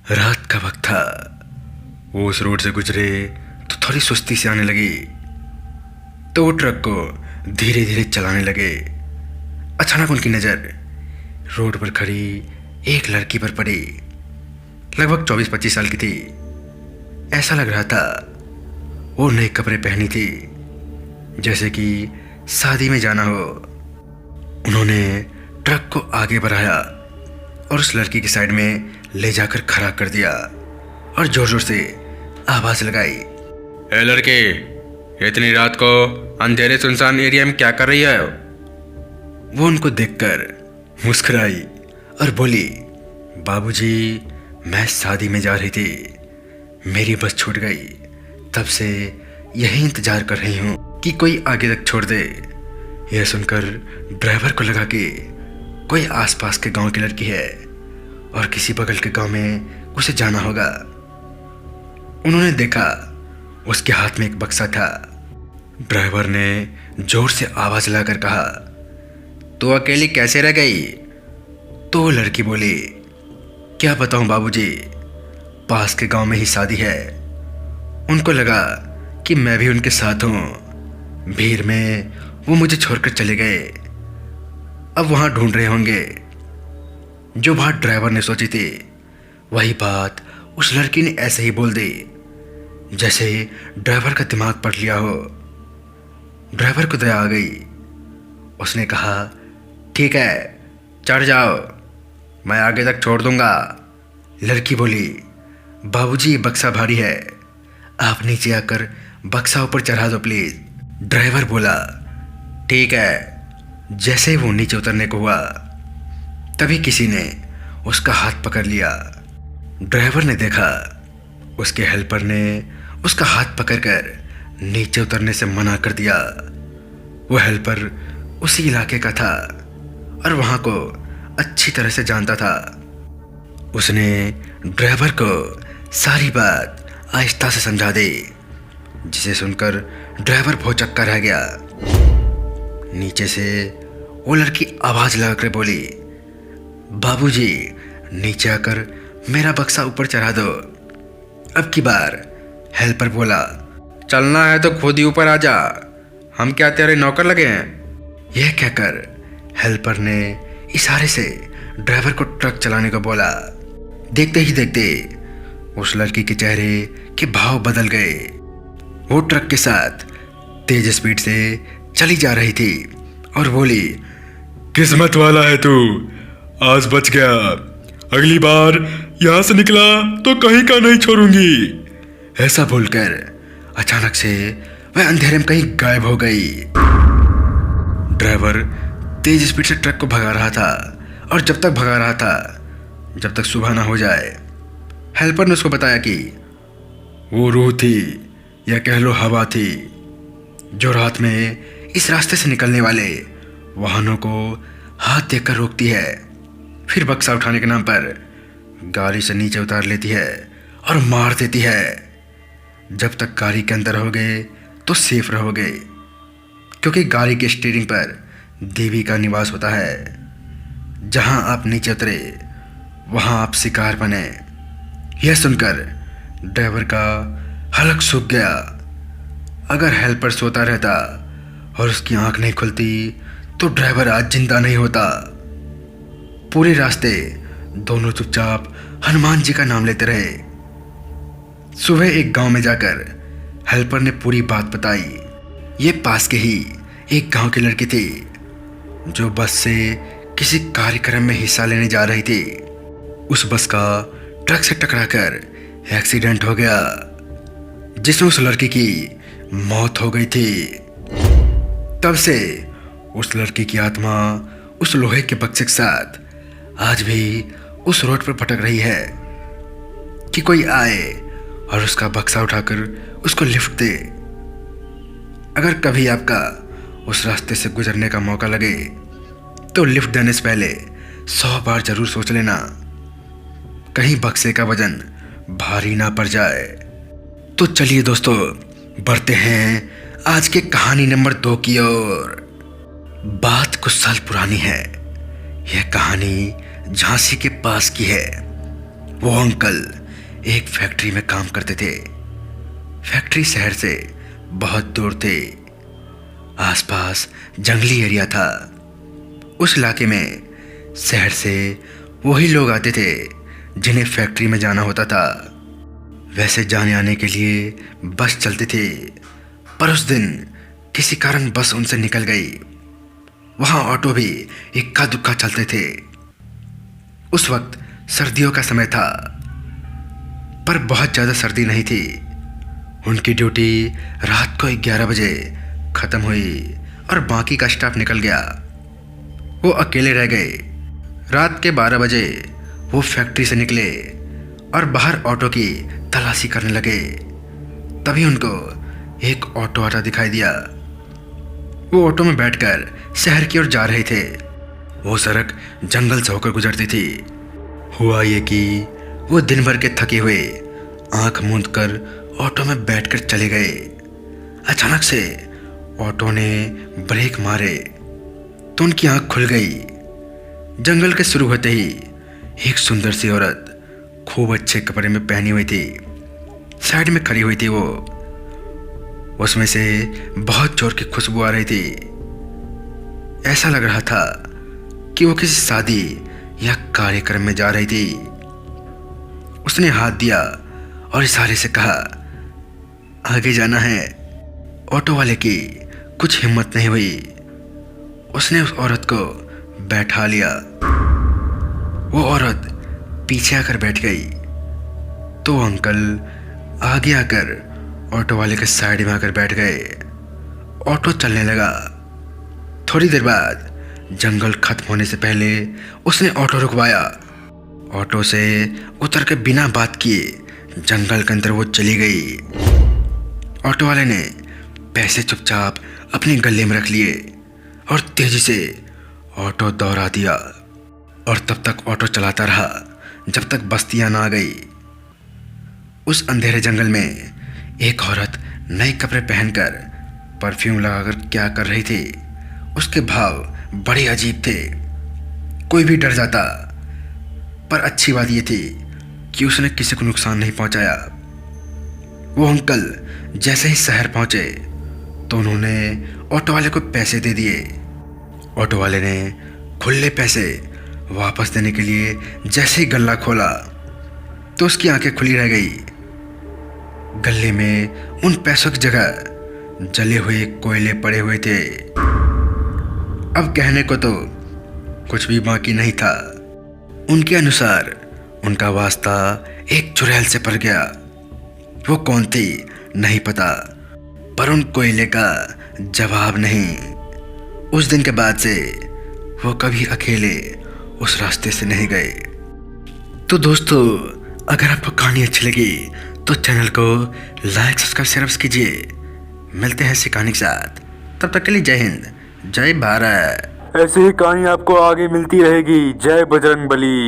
रात का वक्त था। वो उस रोड से गुजरे तो थोड़ी सुस्ती से आने लगी, तो वो ट्रक को धीरे धीरे चलाने लगे। अचानक उनकी नज़र रोड पर खड़ी एक लड़की पर पड़ी। लगभग 24-25 साल की थी। ऐसा लग रहा था वो नए कपड़े पहनी थी, जैसे कि शादी में जाना हो। उन्होंने ट्रक को आगे बढ़ाया और उस लड़की की साइड में ले जाकर खड़ा कर दिया और जोर जोर से आवाज लगाई, ए लड़के, इतनी रात को अंधेरे सुनसान एरिया में क्या कर रही है? वो उनको देखकर मुस्कुराई और बोली, बाबूजी, मैं शादी में जा रही थी, मेरी बस छूट गई, तब से यही इंतजार कर रही हूँ कि कोई आगे तक छोड़ दे। यह सुनकर ड्राइवर को लगा कि कोई आसपास के गांव की लड़की है और किसी बगल के गांव में उसे जाना होगा। उन्होंने देखा उसके हाथ में एक बक्सा था। ड्राइवर ने जोर से आवाज लगाकर कहा, तो अकेली कैसे रह गई? तो वो लड़की बोली, क्या बताऊं बाबूजी, पास के गांव में ही शादी है। उनको लगा कि मैं भी उनके साथ हूं। भीड़ में वो मुझे छोड़कर चले गए। अब वहां ढूंढ रहे होंगे। जो बात ड्राइवर ने सोची थी वही बात उस लड़की ने ऐसे ही बोल दी, जैसे ड्राइवर का दिमाग पढ़ लिया हो। ड्राइवर को दया आ गई। उसने कहा, ठीक है, चढ़ जाओ, मैं आगे तक छोड़ दूंगा। लड़की बोली, बाबूजी, बक्सा भारी है, आप नीचे आकर बक्सा ऊपर चढ़ा दो प्लीज। ड्राइवर बोला, ठीक है। जैसे वो नीचे उतरने को हुआ तभी किसी ने उसका हाथ पकड़ लिया। ड्राइवर ने देखा उसके हेल्पर ने उसका हाथ पकड़कर नीचे उतरने से मना कर दिया। वो हेल्पर उसी इलाके का था और वहां को अच्छी तरह से जानता था। उसने ड्राइवर को सारी बात आहिस्ता से समझा दी, जिसे सुनकर ड्राइवर भौचक्का रह गया। नीचे से वो लड़की आवाज लगाकर बोली, बाबूजी, नीचे आकर मेरा बक्सा ऊपर चढ़ा दो। अब की बार हेल्पर बोला, चलना है तो खुद ही ऊपर आ जा, हम क्या तेरे नौकर लगे हैं? यह कहकर हेल्पर ने इशारे से ड्राइवर को ट्रक चलाने को बोला। देखते ही देखते उस लड़की के चेहरे के भाव बदल गए। वो ट्रक के साथ तेज स्पीड से चली जा रही थी और बोली, किस्मत वाला है तू, आज बच गया, अगली बार यहां से निकला तो कहीं का नहीं छोड़ूंगी। ऐसा बोलकर अचानक से वह अंधेरे में कहीं गायब हो गई। ड्राइवर तेज स्पीड से ट्रक को भगा रहा था और जब तक भगा रहा था जब तक सुबह ना हो जाए। हेल्पर ने उसको बताया कि वो रूह थी या कह लो हवा थी, जो रात में इस रास्ते से निकलने वाले वाहनों को हाथ देकर रोकती है, फिर बक्सा उठाने के नाम पर गाड़ी से नीचे उतार लेती है और मार देती है। जब तक गाड़ी के अंदर रहोगे तो सेफ रहोगे, क्योंकि गाड़ी के स्टीयरिंग पर देवी का निवास होता है। जहां आप नीचे उतरे वहां आप शिकार बने। यह सुनकर ड्राइवर का हलक सूख गया। अगर हेल्पर सोता रहता और उसकी आंख नहीं खुलती तो ड्राइवर आज जिंदा नहीं होता। पूरे रास्ते दोनों चुपचाप हनुमान जी का नाम लेते रहे। सुबह एक गांव में जाकर हेल्पर ने पूरी बात बताई। ये पास के ही एक गांव की लड़की थी जो बस से किसी कार्यक्रम में हिस्सा लेने जा रही थी। उस बस का ट्रक से टकराकर एक्सीडेंट हो गया, जिसमें उस लड़की की मौत हो गई थी। तब से उस लड़की की आत्मा उस लोहे के बक्से के साथ आज भी उस रोड पर भटक रही है कि कोई आए और उसका बक्सा उठाकर उसको लिफ्ट दे। अगर कभी आपका उस रास्ते से गुजरने का मौका लगे तो लिफ्ट देने से पहले 100 बार जरूर सोच लेना, कहीं बक्से का वजन भारी ना पड़ जाए। तो चलिए दोस्तों, बढ़ते हैं आज के कहानी नंबर 2 की ओर। बात कुछ साल पुरानी है। यह कहानी झांसी के पास की है। वो अंकल एक फैक्ट्री में काम करते थे। फैक्ट्री शहर से बहुत दूर थे। आसपास जंगली एरिया था। उस इलाके में शहर से वही लोग आते थे जिन्हें फैक्ट्री में जाना होता था। वैसे जाने आने के लिए बस चलते थे, पर उस दिन किसी कारण बस उनसे निकल गई। वहाँ ऑटो भी इक्का दुक्का चलते थे। उस वक्त सर्दियों का समय था, पर बहुत ज़्यादा सर्दी नहीं थी। उनकी ड्यूटी रात को 11 बजे ख़त्म हुई और बाकी का स्टाफ निकल गया। वो अकेले रह गए। रात के 12 बजे वो फैक्ट्री से निकले और बाहर ऑटो की तलाशी करने लगे। तभी उनको एक ऑटो आता दिखाई दिया। वो ऑटो में बैठकर शहर की ओर जा रहे थे। वो सड़क जंगल से होकर गुजरती थी। हुआ ये कि वो दिन भर के थके हुए आंख मूंद कर ऑटो में बैठकर चले गए। अचानक से ऑटो ने ब्रेक मारे तो उनकी आंख खुल गई। जंगल के शुरू होते ही एक सुंदर सी औरत खूब अच्छे कपड़े में पहनी हुई थी साइड में खड़ी हुई थी। वो उसमें से बहुत जोर की खुशबू आ रही थी। ऐसा लग रहा था कि वो किसी शादी या कार्यक्रम में जा रही थी। उसने हाथ दिया और इशारे से कहा, आगे जाना है। ऑटो वाले की कुछ हिम्मत नहीं हुई। उसने उस औरत को बैठा लिया। वो औरत पीछे आकर बैठ गई तो अंकल आगे आकर ऑटो वाले के साइड में आकर बैठ गए। ऑटो चलने लगा। थोड़ी देर बाद जंगल खत्म होने से पहले उसने ऑटो रुकवाया। ऑटो से उतर के बिना बात किए जंगल के अंदर वो चली गई। ऑटो वाले ने पैसे चुपचाप अपने गले में रख लिए और तेजी से ऑटो दौड़ा दिया और तब तक ऑटो चलाता रहा जब तक बस्तियां ना आ गई। उस अंधेरे जंगल में एक औरत नए कपड़े पहनकर परफ्यूम लगाकर क्या कर रही थी। उसके भाव बड़े अजीब थे। कोई भी डर जाता, पर अच्छी बात यह थी कि उसने किसी को नुकसान नहीं पहुंचाया। वो अंकल जैसे ही शहर पहुंचे तो उन्होंने ऑटो वाले को पैसे दे दिए। ऑटो वाले ने खुले पैसे वापस देने के लिए जैसे ही गल्ला खोला तो उसकी आंखें खुली रह गई। गले में उन पैसों की जगह जले हुए कोयले पड़े हुए थे। अब कहने को तो कुछ भी बाकी नहीं था। उनके अनुसार उनका वास्ता एक चुड़ैल से पड़ गया। वो कौन थी नहीं पता, पर उन कोयले का जवाब नहीं। उस दिन के बाद से वो कभी अकेले उस रास्ते से नहीं गए। तो दोस्तों, अगर आपको कहानी अच्छी लगी तो चैनल को लाइक सब्सक्राइब कीजिए। मिलते हैं इसी कहानी के साथ। तब तक के लिए जय हिंद, जय भारत। ऐसी ही कहानी आपको आगे मिलती रहेगी। जय बजरंगबली।